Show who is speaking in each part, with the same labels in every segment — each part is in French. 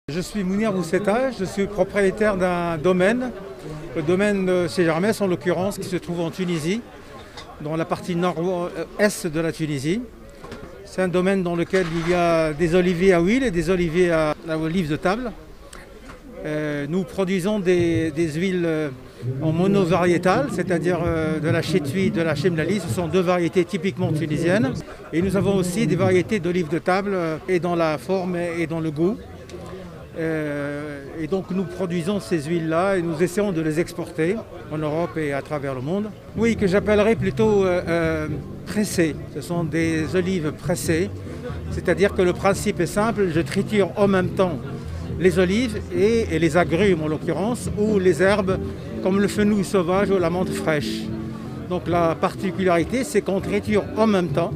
Speaker 1: Je suis Mounir Bousseta, je suis propriétaire d'un domaine, le domaine de Chez-Hermès en l'occurrence, qui se trouve en Tunisie, dans la partie nord-est de la Tunisie. C'est un domaine dans lequel il y a des oliviers à huile et des oliviers à olive de table. Nous produisons des huiles en monovariétales, c'est-à-dire de la chétui, de la chemlali. Ce sont deux variétés typiquement tunisiennes. Et nous avons aussi des variétés d'olives de table, et dans la forme et dans le goût. Et donc nous produisons ces huiles-là et nous essayons de les exporter en Europe et à travers le monde. Oui, que j'appellerais plutôt pressées. Ce sont des olives pressées, c'est-à-dire que le principe est simple, je triture en même temps les olives et les agrumes en l'occurrence, ou les herbes comme le fenouil sauvage ou la menthe fraîche. Donc la particularité, c'est qu'on triture en même temps.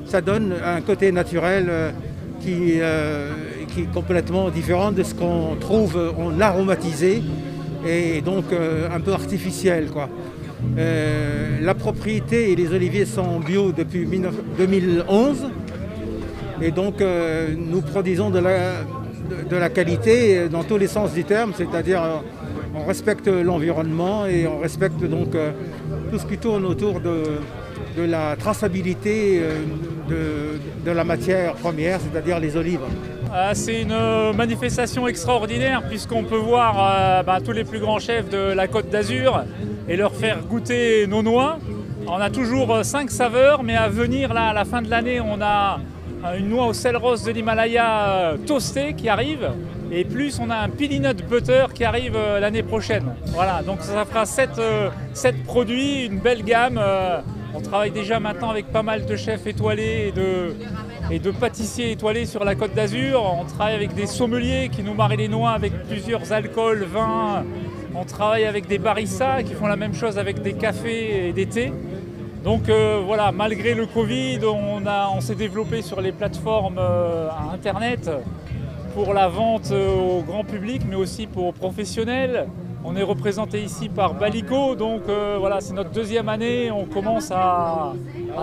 Speaker 1: Ça donne un côté naturel qui est complètement différent de ce qu'on trouve en aromatisé et donc un peu artificiel, quoi. La propriété et les oliviers sont bio depuis 2011 et donc nous produisons de la qualité dans tous les sens du terme, c'est-à-dire on respecte l'environnement et on respecte donc tout ce qui tourne autour de la traçabilité de la matière première, c'est-à-dire les olives.
Speaker 2: C'est une manifestation extraordinaire puisqu'on peut voir tous les plus grands chefs de la Côte d'Azur et leur faire goûter nos noix. On a toujours 5 saveurs, mais à venir là, à la fin de l'année, on a une noix au sel rose de l'Himalaya toastée qui arrive. Et plus on a un pili nut butter qui arrive l'année prochaine. Voilà, donc ça fera 7 produits, une belle gamme. On travaille déjà maintenant avec pas mal de chefs étoilés et de pâtissiers étoilés sur la Côte d'Azur. On travaille avec des sommeliers qui nous marient les noix avec plusieurs alcools, vins. On travaille avec des barissas qui font la même chose avec des cafés et des thés. Donc voilà, malgré le Covid, on s'est développé sur les plateformes internet pour la vente au grand public, mais aussi pour professionnels. On est représenté ici par Balico, donc voilà, c'est notre 2e année, on commence à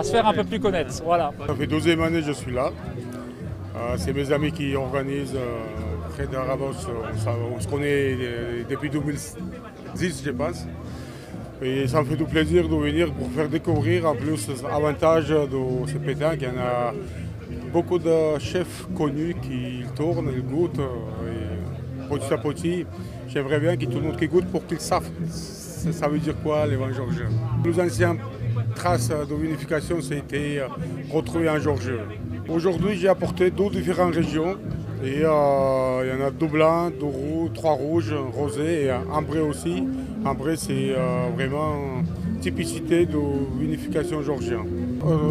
Speaker 2: se faire un peu plus connaître. Voilà.
Speaker 3: Ça fait 12e année que je suis là. C'est mes amis qui organisent près d'Arabos. On se connaît depuis 2010, je pense. Et ça me fait tout plaisir de venir pour faire découvrir en plus l'avantage de ce pétanque. Il y en a beaucoup de chefs connus qui tournent, ils goûtent. Et petit à petit, j'aimerais bien que tout le monde qui goûte pour qu'ils savent ça veut dire quoi les vins georgiens. Les anciennes traces de vinification, c'était retrouvées en Georgie. Aujourd'hui, j'ai apporté 2 différentes régions. Et il y en a 2 blancs, 2 rouges, 3 rouges, rosés et ambré aussi. Ambré, c'est vraiment typicité de vinification georgienne.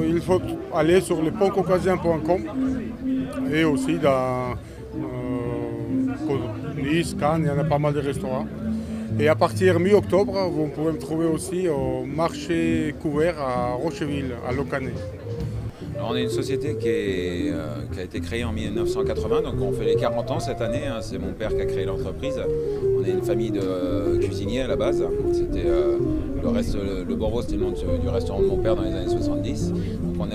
Speaker 3: Il faut aller sur le pontcaucasien.com et aussi dans Nice, Cannes, il y en a pas mal de restaurants. Et à partir de mi-octobre, vous pouvez me trouver aussi au marché couvert à Rocheville, à Locané.
Speaker 4: On est une société qui a été créée en 1980, donc on fait les 40 ans cette année. C'est mon père qui a créé l'entreprise. On est une famille de cuisiniers à la base. C'était le Boros, c'était le nom du restaurant de mon père dans les années 70. Donc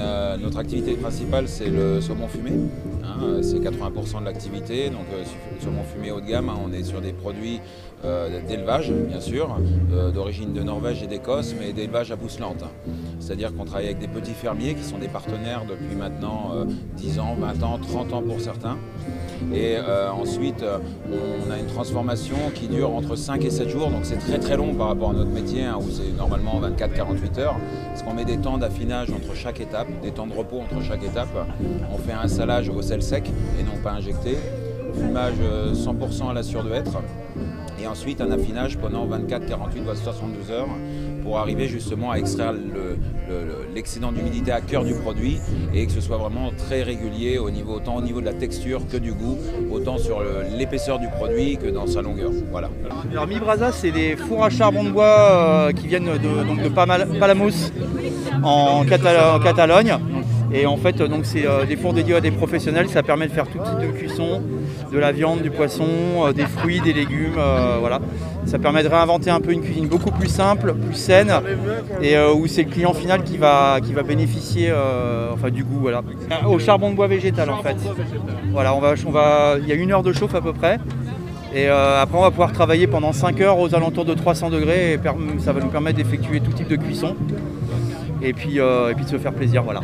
Speaker 4: notre activité principale, c'est le saumon fumé. C'est 80% de l'activité, donc saumon fumé haut de gamme. On est sur des produits d'élevage, bien sûr, d'origine de Norvège et d'Écosse, mais d'élevage à Bousselante. C'est-à-dire qu'on travaille avec des petits fermiers qui sont des partenaires depuis maintenant 10 ans, 20 ans, 30 ans pour certains. Et ensuite, on a une transformation qui dure entre 5 et 7 jours, donc c'est très très long par rapport à notre métier, où c'est normalement 24-48 heures, parce qu'on met des temps d'affinage entre chaque étape, des temps de repos entre chaque étape. On fait un salage au sel sec et non pas injecté, fumage 100% à la sure de hêtre, et ensuite un affinage pendant 24, 48 voire 72 heures pour arriver justement à extraire l'excédent d'humidité à cœur du produit et que ce soit vraiment très régulier autant au niveau de la texture que du goût, autant sur l'épaisseur du produit que dans sa longueur. Voilà.
Speaker 5: Alors Mi Brasa, c'est des fours à charbon de bois qui viennent de Palamós en Catalogne. Et en fait, donc c'est des fours dédiés à des professionnels, ça permet de faire tout type de cuisson, de la viande, du poisson, des fruits, des légumes, voilà. Ça permet de réinventer un peu une cuisine beaucoup plus simple, plus saine, et où c'est le client final qui va bénéficier enfin, du goût, voilà. Au charbon de bois végétal en fait. Voilà, il y a 1 heure de chauffe à peu près. Et après on va pouvoir travailler pendant 5 heures aux alentours de 300 degrés et ça va nous permettre d'effectuer tout type de cuisson et puis de se faire plaisir, voilà.